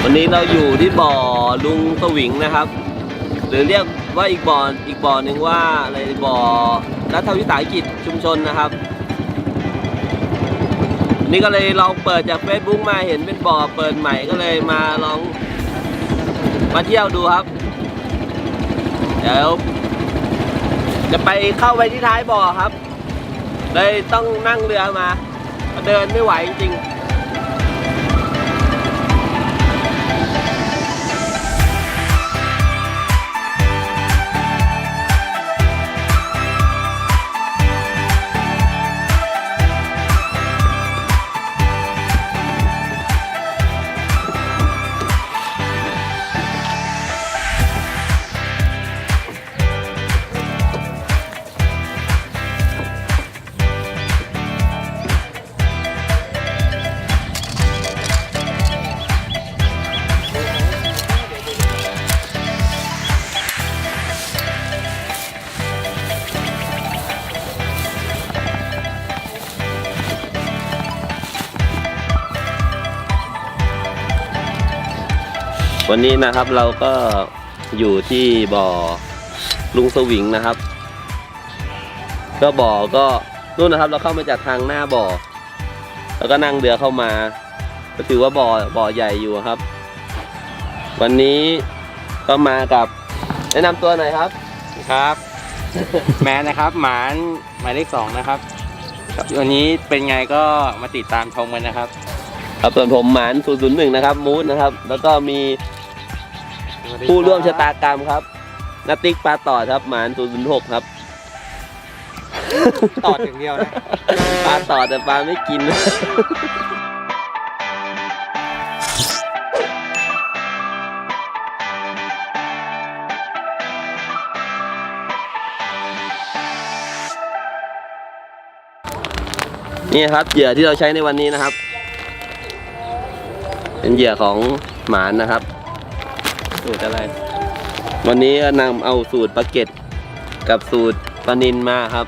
วันนี้เราอยู่ที่บ่อลุงสวิงนะครับหรือเรียกว่าอีกบ่อหนึ่งว่าอะไรบ่อรัฐวิสาหกิจชุมชนนะครับนี่ก็เลยลองเปิดจาก Facebook มาเห็นเป็นบ่อเปิดใหม่ก็เลยมาลองมาเที่ยวดูครับเดี๋ยวจะไปเข้าไปที่ท้ายบ่อครับเลยต้องนั่งเรือมาเดินไม่ไหวจริงวันนี้นะครับเราก็อยู่ที่บ่อลุงสวิงนะครับก็บ่อก็นู่นนะครับเราเข้ามาจากทางหน้าบ่อแล้วก็นั่งเรือเข้ามาก็ถือว่าบ่อใหญ่อยู่ครับวันนี้ก็มากับแนะนำตัวหน่อยครับครับแมนนะครับหมายเลข 2นะครับวันนี้เป็นไงก็มาติดตามชมกันนะครับครับส่วนผมหมาน001นะครับมูดนะครับแล้วก็มีผู้ร่วมชะตากรรมครับนัตติ๊กปลาต่อครับหมาน006ครับต่อถึงเดียวนะปลาต่อแต่ปลาไม่กินนี่ครับเหยื่อที่เราใช้ในวันนี้นะครับเป็นเหยื่อของหมานนะครับสูตรอะไรวันนี้นำเอาสูตรปลาเก็ดกับสูตรปลานิลมาครับ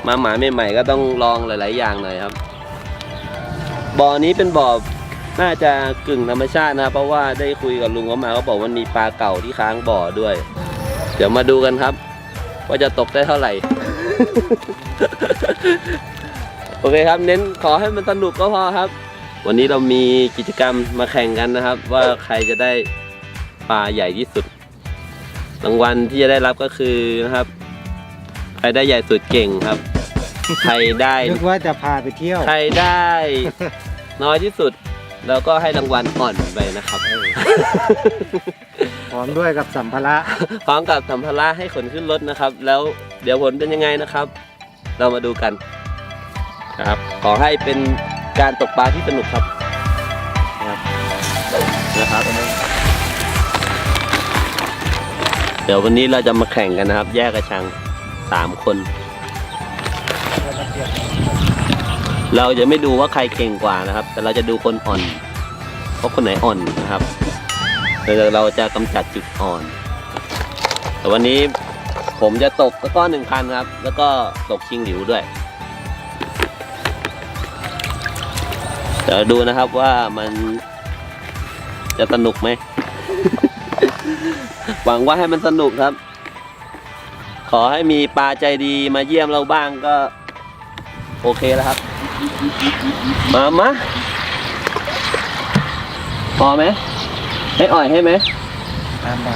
มาหมายใหม่ๆก็ต้องลองหลายๆอย่างหน่อยครับบ่อนี้เป็นบ่อน่าจะกึ่งธรรมชาตินะเพราะว่าได้คุยกับลุงเขามาเขาบอกว่ามีปลาเก่าที่ค้างบ่อด้วยเดี๋ยวมาดูกันครับว่าจะตกได้เท่าไหร่ โอเคครับเน้นขอให้มันสนุกก็พอครับวันนี้เรามีกิจกรรมมาแข่งกันนะครับว่าใครจะได้ปลาใหญ่ที่สุดรางวัลที่จะได้รับก็คือนะครับใครได้ใหญ่สุดเก่งครับใครได้นึกว่าจะพาไปเที่ยวใครได้น้อยที่สุดเราก็ให้รางวัลอ่อนไปนะครับพร้อมด้วยกับสัมภาระพร้อมกับสัมภาระให้ขนขึ้นรถนะครับแล้วเดี๋ยวผลเป็นยังไงนะครับเรามาดูกันครับขอให้เป็นการตกปลาที่สนุกครับนะครับเดี๋ยววันนี้เราจะมาแข่งกันนะครับแยกกระชัง3 คนเราจะไม่ดูว่าใครเก่งกว่านะครับแต่เราจะดูคนอ่อนเพราะคนไหนอ่อนนะครับเราจะกำจัดจุดอ่อนแต่วันนี้ผมจะตกตะกร้อ1,000ครับแล้วก็ตกชิงหลิวด้วยเดี๋ยวดูนะครับว่ามันจะสนุกไหม หวังว่าให้มันสนุกครับขอให้มีปลาใจดีมาเยี่ยมเราบ้างก็โอเคแล้วครับมาพอไหมให้อ่อยให้ไหมตามไป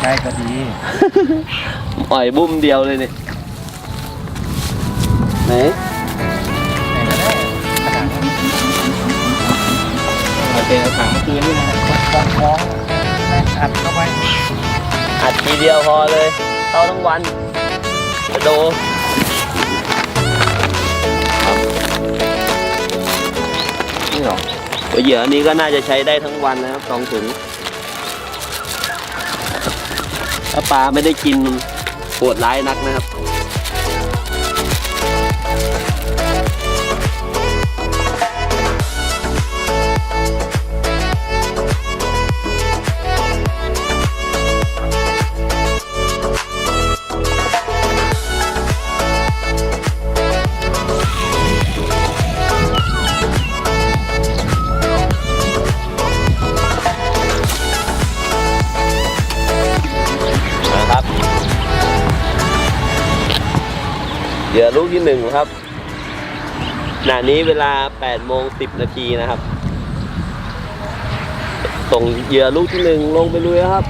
ได้ก็ดี อ่อยบุ้มเดียวเลยเนี่ยไหนเป็นกระถางเมื่อคืนนี่นะคล้องอัดเข้าไปอัดทีเดียวพอเลยเข้าทั้งวันจะโดนี่หรอเหยื่ออันนี้ก็น่าจะใช้ได้ทั้งวันนะครับ2 ถุงถ้าปลาไม่ได้กินโหดร้ายนักนะครับ เหยื่อลูกที่1ครับขณะนี้เวลา8:10 นาทีนะครับส่งเหยื่อลูกที่1ลงไปลุยแล้วครับ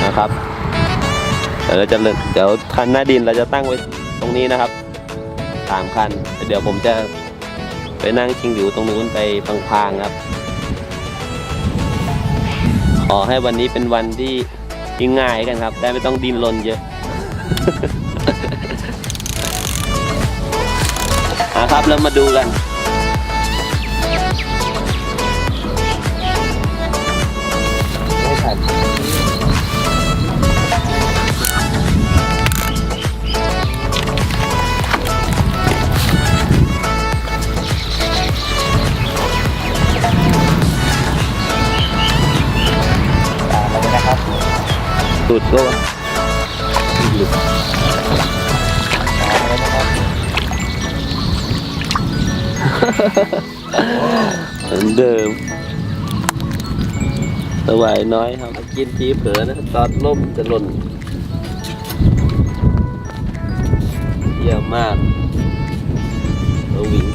นะครับเดี๋ยวคันหน้าดินเราจะตั้งไว้ตรงนี้นะครับ3 คันเดี๋ยวผมจะไปนั่งชิงหลิวตรงนู้นไปพางๆครับขอให้วันนี้เป็นวันที่ง่ายกันครับได้ไม่ต้องดิ้นรนเยอะ ครับแล้วมาดูกันไม่ทันสุดก็หลุดเหมือนเดิมสวายน้อยครับกินทีเผลอนะตอนล่มจะหล่นเยี่ยมมากวิ่ง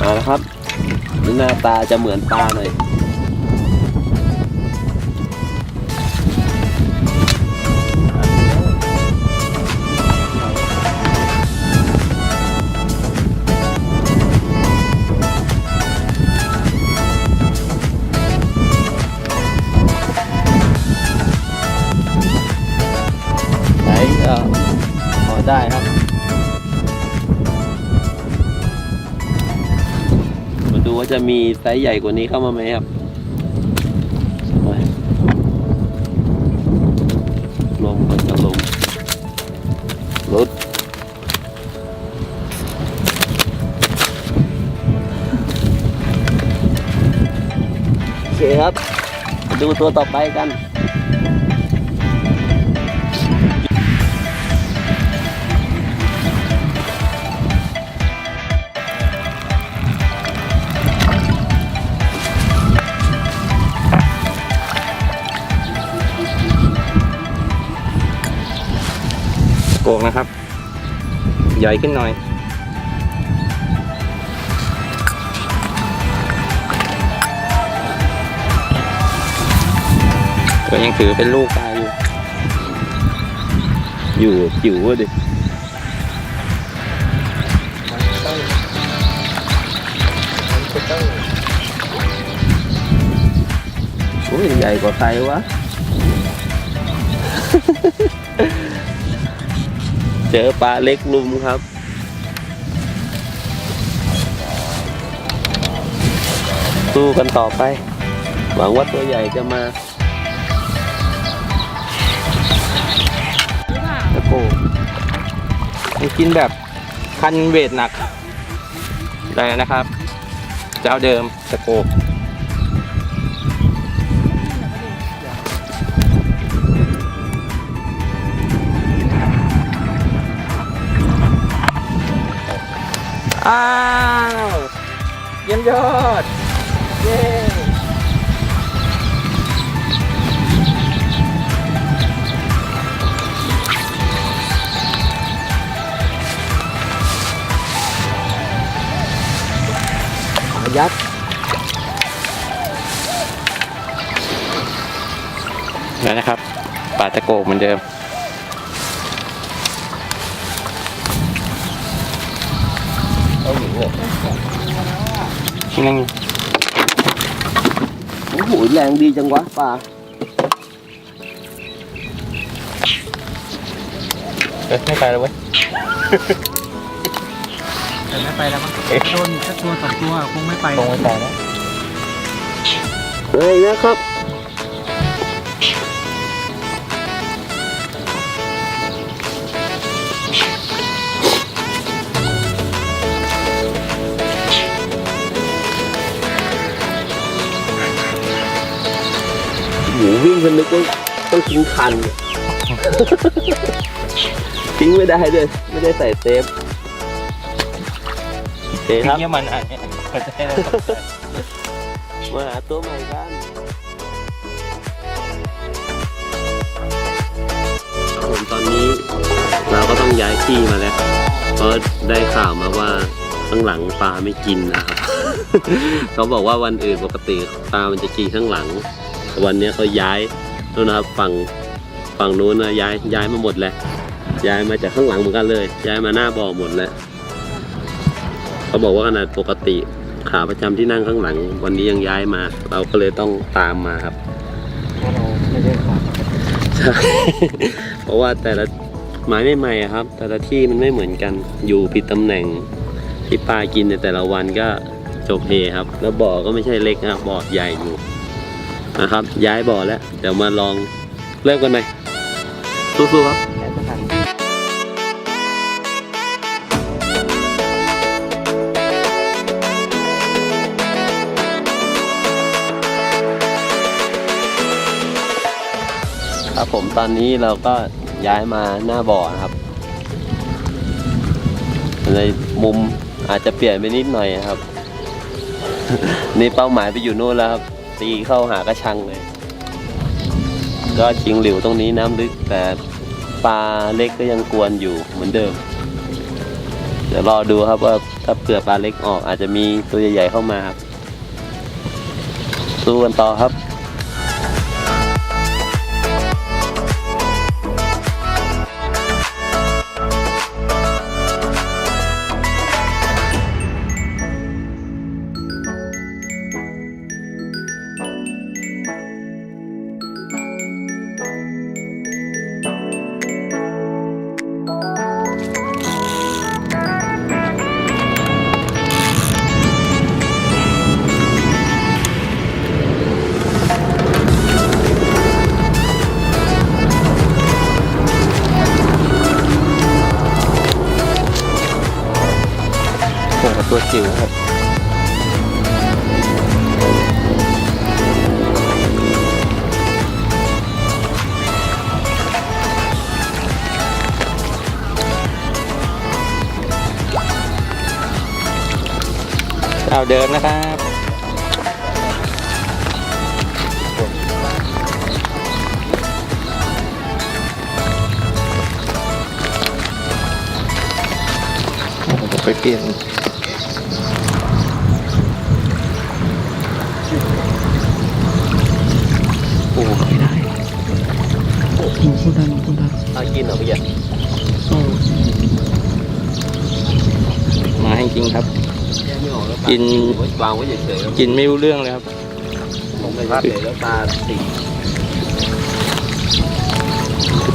มาแล้วครับหน้าตาจะเหมือนปลาหน่อยไหนก็พอได้ครับดูว่าจะมีไซส์ใหญ่กว่านี้เข้ามาไหมครับลงก็จะลงรถโอเคครับมาดูตัวต่อไปกันโกงนะครับใหญ่ขึ้นหน่อยก็ยังถือเป็นลูกปลาอยู่จิ๋วดิโอ้ยใหญ่กว่าใครวะ เจอปลาเล็กลุมครับสู้กันต่อไปหวังว่าตัวใหญ่จะมาตะโกมันกินแบบคันเวทหนักได้นะครับเจ้าเดิมตะโกอ้าวเยี่ยมยอดเย้ยัดแล้วนะครับปลาตะโกเหมือนเดิมนั่งโอ้โหแรงดีจังวะปลาไม่ไปแล้วเว้ยแต่ไม่ไปแล้วมั้งโดนแค่ตัว2 ตัวคงไม่ไปคงไม่ไปแล้วเฮ้ยนะครับ มันนึกว่าต้องทิ้งคัน ทิ้งไม่ได้เลยไม่ได้ใส่เซฟโอเคครับ ทิ้งมันอ่ะเข้าใจแล้ว มาหาตัวใหม่กันผมตอนนี้เราก็ต้องย้ายที่มาแล้วเพราะได้ข่าวมาว่าข้างหลังปลาไม่กินนะครับ เขาบอกว่าวันอื่นปกติปลามันจะกินข้างหลังวันนี้เขาย้ายนู่นนะครับฝั่งนู้นนะย้ายมาหมดแล้วย้ายมาจากข้างหลังเหมือนกันเลย ย้ายมาหน้าบ่อหมดแล้วเขาบอกว่าขนาดปกติขาประจำที่นั่งข้างหลัง วันนี้ยังย้ายมา เราก็เลยต้องตามมาครับ เราไม่ได้ขาด ใช่ เพราะว่าแต่ละหมายใหม่ๆอะครับ แต่ละที่มันไม่เหมือนกันอยู่ผิดตำแหน่งที่ปลากินในแต่ละวันก็จบเฮครับ แล้วบ่อก็ไม่ใช่เล็กนะบ่อใหญ่อยู่นะครับ ย้ายบ่อแล้วเดี๋ยวมาลองเริ่มกันไหมสู้ๆครับ แค่ทัน ครับผมตอนนี้เราก็ย้ายมาหน้าบ่อนะครับในมุมอาจจะเปลี่ยนไปนิดหน่อยนะครับ นี่เป้าหมายไปอยู่นู่นแล้วครับตีเข้าหากระชังเลย ก็ชิงหลิวตรงนี้น้ำลึกแต่ปลาเล็กก็ยังกวนอยู่เหมือนเดิม เดี๋ยวรอดูครับว่าถ้าเปลือกปลาเล็กออกอาจจะมีตัวใหญ่ๆเข้ามาครับสู้กันต่อครับตัวจิ๋วครับเอาเดินนะครับไปเปลี่ยนโอ้ไม่ได้ โอ้คุณดัน เอากินเหรอพี่ใหญ่ มาให้จริงครับ แยกไม่ออกแล้ว กิน วางไว้เฉยๆแล้ว กินไม่รู้เรื่องเลยครับ ผมไม่รับเลยแล้วตาสี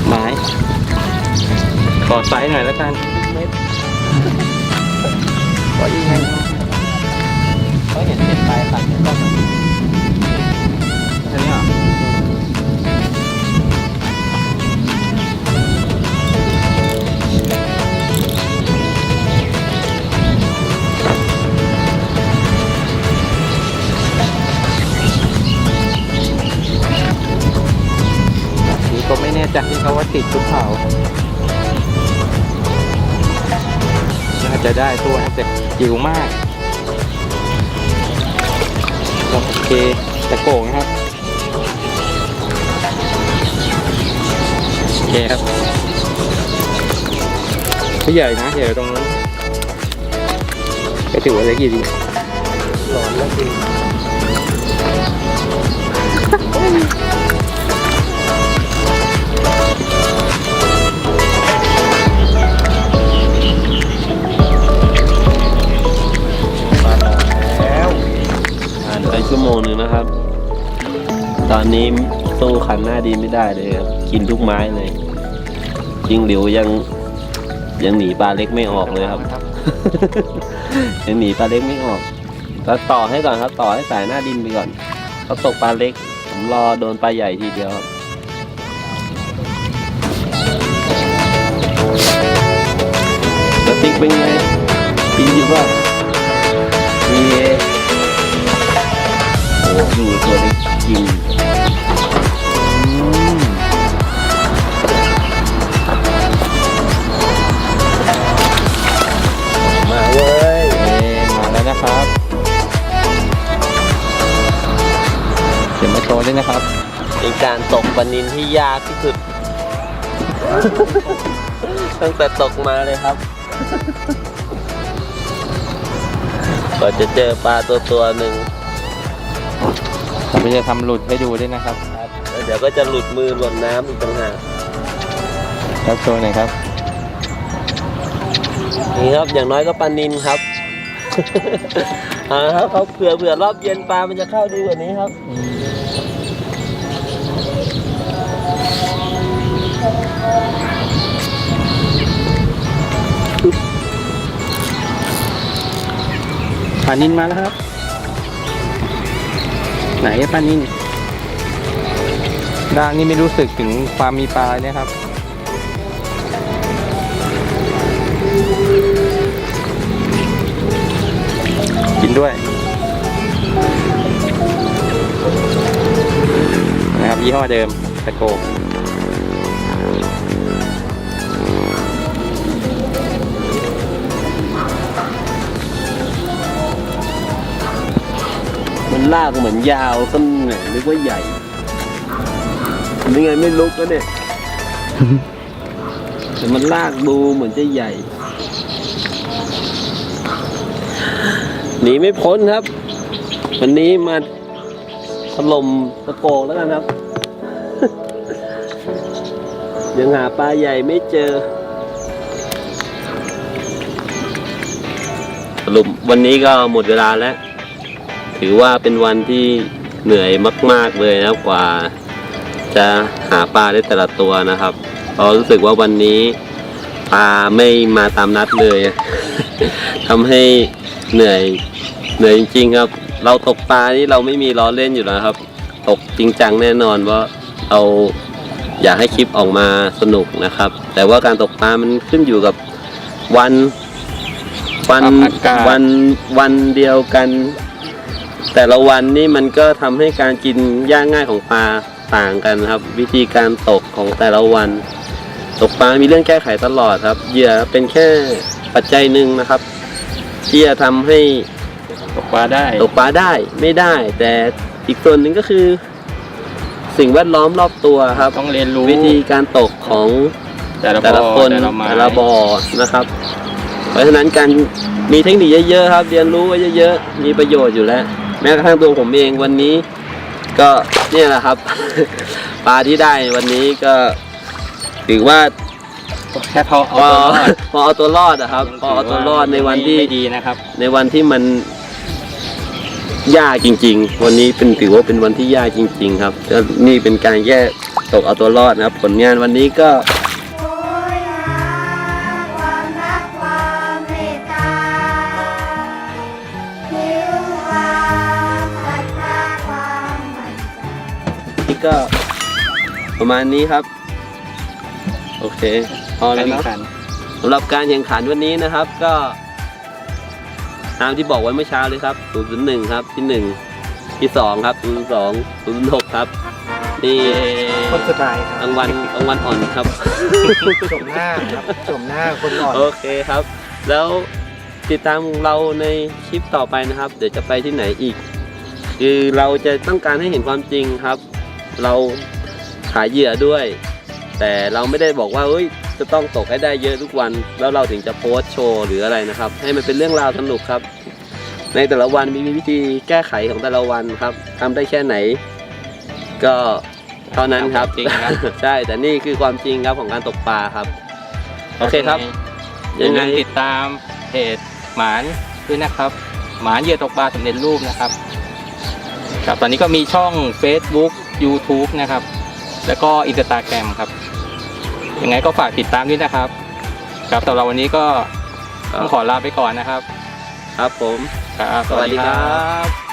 ไม้ขอไซส์หน่อยแล้วกันขอยังไงเขาเห็นเห็นปลายตัดก็อันนี้เหรอนี่ก็ไม่แน่ใจที่เขาว่าติดทุกเขาน่าจะได้ตัวแต่จิ๋วมากโอเคตะโกงนะครับโอเคครับผู้ใหญ่นะใหญ่ตรงนั้นก็ถือว่าเล็กอยู่ดีร้อนแล้วจริง ผ่านไปชั่วโมงหนึ่งนะครับ ตอนนี้สู้คันหน้าดีไม่ได้เลยครับกินทุกไม้เลยยิงหลิวยังหนีปลาเล็กไม่ออกเลยครับ ยังหนีปลาเล็กไม่ออกเราต่อให้ก่อนครับต่อให้สายหน้าดินไปก่อนเขาตกปลาเล็กผมรอโดนปลาใหญ่ทีเดียวครับสติ๊กเป็นไงกินอยู่ป่ะมีโอ้ดูตัวเล็กกิน นะครับ เป็นการตกปลานิลที่ยากที่สุด ตั้งแต่ตกมาเลยครับก็จะเจอปลาตัวหนึ่ง ผมจะทำหลุดให้ดูด้วยนะครับ แล้วเดี๋ยวก็จะหลุดมือหล่นน้ำอีกต่างหาก ครับโชว์หน่อยครับ นี่ครับอย่างน้อยก็ปลานิลครับ ครับเขาเผื่อรอบเย็นปลามันจะเข้าดีกว่านี้ครับ ปลานิลมาแล้วครับ ไหนปลานิลด่างนี่ไม่รู้สึกถึงความมีปลาเลยนะครับ กินด้วยนะครับยี่ห้อเดิมตะโก มันลากเหมือนยาวต้นแหนนึกว่าใหญ่นี่ไงไม่ลุกก็เนี่ย แต่มันลากดูเหมือนจะใหญ่หนีไม่พ้นครับ วันนี้มาถล่มตะโกกแล้วกันครับ ยังหาปลาใหญ่ไม่เจอสรุปวันนี้ก็หมดเวลาแล้ว ถือว่าเป็นวันที่เหนื่อยมากๆเลยนะครับกว่าจะหาปลาได้แต่ละตัวนะครับเพราะรู้สึกว่าวันนี้ปลาไม่มาตามนัดเลย ทำให้เหนื่อยจริงๆครับ เราตกปลานี่เราไม่มีล้อเล่นอยู่แล้วครับ ตกจริงจังแน่นอนว่าเราอยากให้คลิปออกมาสนุกนะครับ แต่ว่าการตกปลามันขึ้นอยู่กับวันเดียวกัน แต่ละวันนี่มันก็ทำให้การกินยากง่ายของปลาต่างกันครับ วิธีการตกของแต่ละวัน ตกปลามีเรื่องแก้ไขตลอดครับเหยื่อเป็นแค่ปัจจัยหนึ่งนะครับที่จะทำให้ ตกปลาได้ ตกปลาได้ไม่ได้ แต่อีกส่วนหนึ่งก็คือสิ่งแวดล้อมรอบตัวครับ ต้องเรียนรู้ วิธีการตกของแต่ละคนแต่ละบ่อนะครับ เพราะฉะนั้นการมีเทคนิคเยอะๆครับเรียนรู้ไว้เยอะๆมีประโยชน์อยู่แล้ว แม้กระทั่งตัวผมเองวันนี้ก็เนี่ยแหละครับ ปลาที่ได้วันนี้ก็ถือว่า แค่พอ พอเอาตัวรอดอะครับพอเอาตัวรอดในวันที่ ไม่ดีนะครับ ในวันที่มันยากจริงๆวันนี้ถือว่าเป็นวันที่ยากจริงๆครับแล้วนี่เป็นการแก้ตกเอาตัวรอดนะครับ ผลงานวันนี้ก็ โอยหาความรักความเมตตาหิวความศรัทธาความหมั่นใจ นี่ก็ประมาณนี้ครับ โอเคพอแล้วนะสำหรับการแข่งขันวันนี้นะครับ ก็ตามที่บอกไว้เมื่อเช้าเลยครับ001ครับที่1ที่2ครับ02 06ครับนี่ คนสุดท้ายครับ รางวัลอ่อนครับ ชมหน้าครับชมหน้าคนอ่อน โอเคครับ แล้วติดตามเราในคลิปต่อไปนะครับ เดี๋ยวจะไปที่ไหนอีก คือเราจะต้องการให้เห็นความจริงครับ เราขายเหยื่อด้วย แต่เราไม่ได้บอกว่าเฮ้ยจะต้องตกให้ได้เยอะทุกวัน แล้วเราถึงจะโพสต์โชว์หรืออะไรนะครับ ให้มันเป็นเรื่องราวสนุกครับ ในแต่ละวันมีวิธีแก้ไขของแต่ละวันครับทำได้แค่ไหน ก็เท่านั้นครับ จริงครับ ใช่แต่นี่คือความจริงครับของการตกปลาครับ โอเคครับ อย่าลืมติดตามเพจหมานด้วยนะครับ หมานเหยื่อตกปลาสำเร็จรูปนะครับครับตอนนี้ก็มีช่อง Facebook YouTube นะครับ แล้วก็ Instagram ครับยังไงก็ฝากติดตามด้วยนะครับครับสำหรับวันนี้ก็ต้องขอลาไปก่อนนะครับ ครับผม ครับ สวัสดีครับ